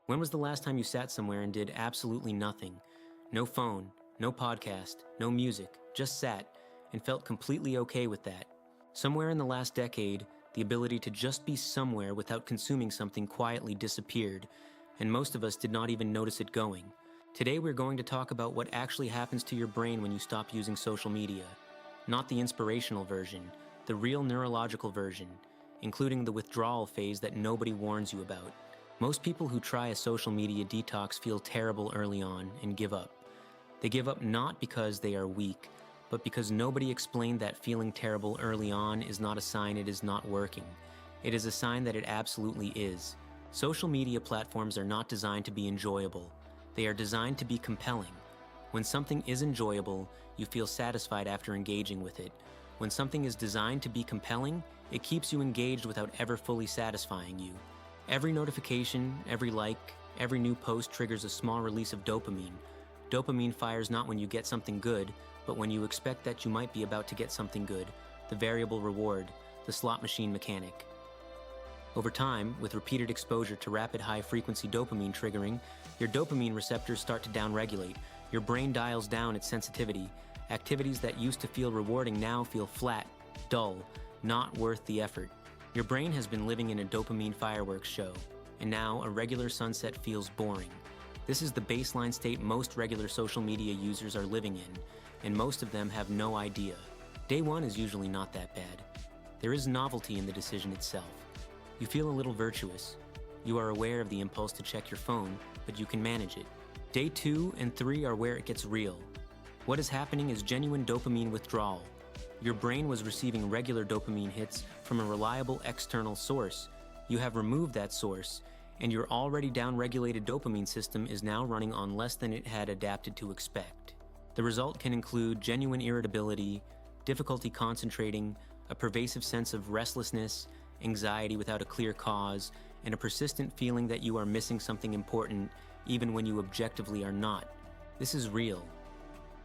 When was the last time you sat somewhere and did absolutely nothing? No phone, no podcast, no music, just sat and felt completely okay with that. Somewhere in the last decade, the ability to just be somewhere without consuming something quietly disappeared, and most of us did not even notice it going. Today we're going to talk about what actually happens to your brain when you stop using social media. Not the inspirational version, the real neurological version, including the withdrawal phase that nobody warns you about. Most people who try a social media detox feel terrible early on and give up. They give up not because they are weak, but because nobody explained that feeling terrible early on is not a sign it is not working. It is a sign that it absolutely is. Social media platforms are not designed to be enjoyable. They are designed to be compelling. When something is enjoyable, you feel satisfied after engaging with it. When something is designed to be compelling, it keeps you engaged without ever fully satisfying you. Every notification, every like, every new post triggers a small release of dopamine. Dopamine fires not when you get something good, but when you expect that you might be about to get something good, the variable reward, the slot machine mechanic. Over time, with repeated exposure to rapid high-frequency dopamine triggering, your dopamine receptors start to downregulate. Your brain dials down its sensitivity. Activities that used to feel rewarding now feel flat, dull, not worth the effort. Your brain has been living in a dopamine fireworks show, and now a regular sunset feels boring. This is the baseline state most regular social media users are living in, and most of them have no idea. Day one is usually not that bad. There is novelty in the decision itself. You feel a little virtuous. You are aware of the impulse to check your phone, but you can manage it. Day 2 and 3 are where it gets real. What is happening is genuine dopamine withdrawal. Your brain was receiving regular dopamine hits from a reliable external source. You have removed that source, and your already downregulated dopamine system is now running on less than it had adapted to expect. The result can include genuine irritability, difficulty concentrating, a pervasive sense of restlessness, anxiety without a clear cause, and a persistent feeling that you are missing something important even when you objectively are not. This is real.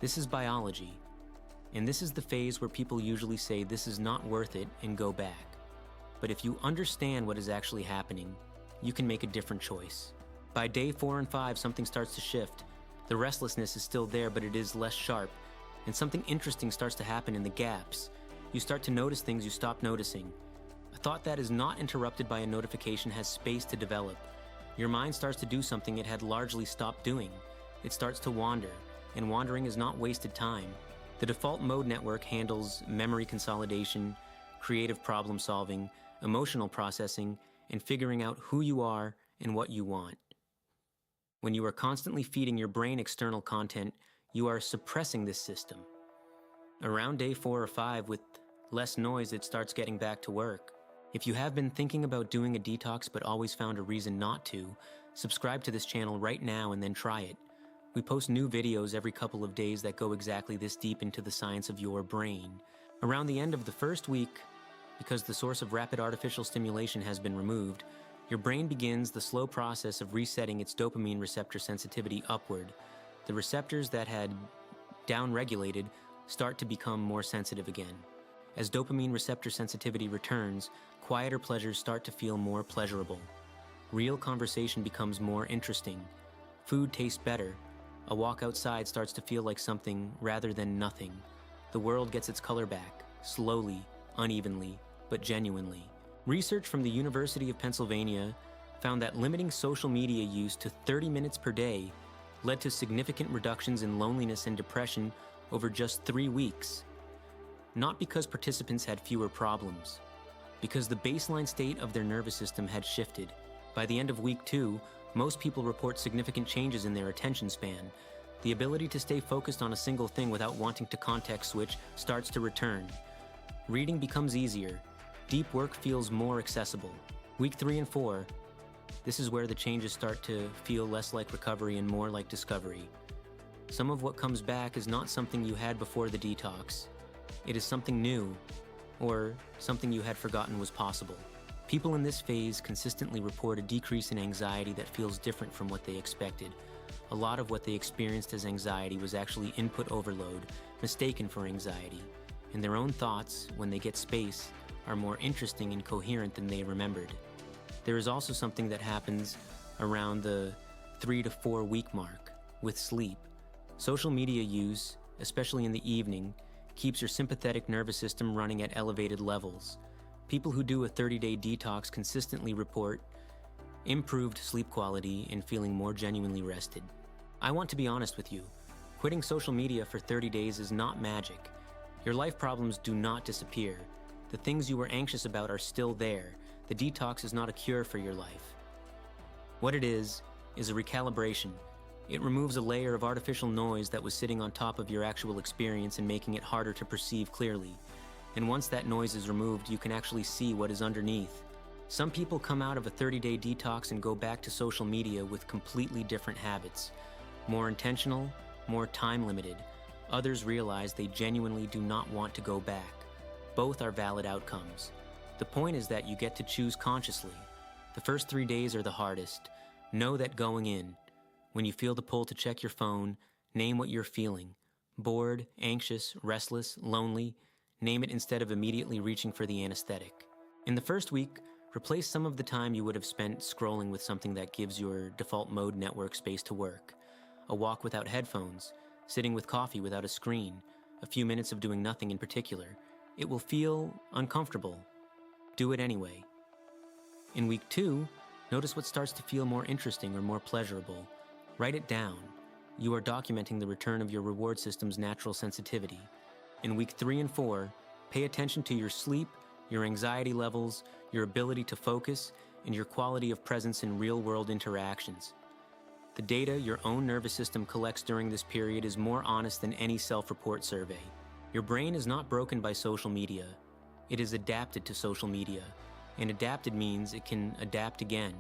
This is biology. And this is the phase where people usually say this is not worth it and go back. But if you understand what is actually happening, you can make a different choice. By day 4 and 5, something starts to shift. The restlessness is still there, but it is less sharp, and something interesting starts to happen in the gaps. You start to notice things you stopped noticing. A thought that is not interrupted by a notification has space to develop. Your mind starts to do something it had largely stopped doing. It starts to wander, and wandering is not wasted time. The default mode network handles memory consolidation, creative problem solving, emotional processing, and figuring out who you are and what you want. When you are constantly feeding your brain external content, you are suppressing this system. Around day 4 or 5, with less noise, it starts getting back to work. If you have been thinking about doing a detox but always found a reason not to, subscribe to this channel right now and then try it. We post new videos every couple of days that go exactly this deep into the science of your brain. Around the end of the first week, because the source of rapid artificial stimulation has been removed, your brain begins the slow process of resetting its dopamine receptor sensitivity upward. The receptors that had downregulated start to become more sensitive again. As dopamine receptor sensitivity returns, quieter pleasures start to feel more pleasurable. Real conversation becomes more interesting. Food tastes better. A walk outside starts to feel like something rather than nothing. The world gets its color back, slowly, unevenly, but genuinely. Research from the University of Pennsylvania found that limiting social media use to 30 minutes per day led to significant reductions in loneliness and depression over just 3 weeks. Not because participants had fewer problems, because the baseline state of their nervous system had shifted. By the end of week 2, most people report significant changes in their attention span. The ability to stay focused on a single thing without wanting to context switch starts to return. Reading becomes easier. Deep work feels more accessible. Week 3 and 4, this is where the changes start to feel less like recovery and more like discovery. Some of what comes back is not something you had before the detox. It is something new, or something you had forgotten was possible. People in this phase consistently report a decrease in anxiety that feels different from what they expected. A lot of what they experienced as anxiety was actually input overload, mistaken for anxiety. And their own thoughts, when they get space, are more interesting and coherent than they remembered. There is also something that happens around the 3 to 4 week mark. With sleep, social media use, especially in the evening, keeps your sympathetic nervous system running at elevated levels. People who do a 30-day detox consistently report improved sleep quality and feeling more genuinely rested. I want to be honest with you. Quitting social media for 30 days is not magic. Your life problems do not disappear. The things you were anxious about are still there. The detox is not a cure for your life. What it is a recalibration. It removes a layer of artificial noise that was sitting on top of your actual experience and making it harder to perceive clearly. And once that noise is removed, you can actually see what is underneath. Some people come out of a 30-day detox and go back to social media with completely different habits. More intentional, more time-limited. Others realize they genuinely do not want to go back. Both are valid outcomes. The point is that you get to choose consciously. The first 3 days are the hardest. Know that going in. When you feel the pull to check your phone, name what you're feeling. Bored, anxious, restless, lonely. Name it instead of immediately reaching for the anesthetic. In the first week, replace some of the time you would have spent scrolling with something that gives your default mode network space to work. A walk without headphones, sitting with coffee without a screen, a few minutes of doing nothing in particular. It will feel uncomfortable. Do it anyway. In week 2, notice what starts to feel more interesting or more pleasurable. Write it down. You are documenting the return of your reward system's natural sensitivity. In week 3 and 4, pay attention to your sleep, your anxiety levels, your ability to focus, and your quality of presence in real-world interactions. The data your own nervous system collects during this period is more honest than any self-report survey. Your brain is not broken by social media. It is adapted to social media, and adapted means it can adapt again.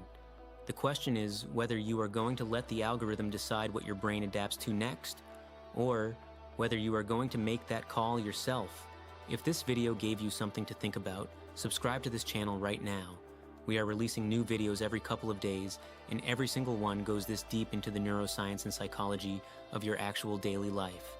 The question is whether you are going to let the algorithm decide what your brain adapts to next, or whether you are going to make that call yourself. If this video gave you something to think about, subscribe to this channel right now. We are releasing new videos every couple of days, and every single one goes this deep into the neuroscience and psychology of your actual daily life.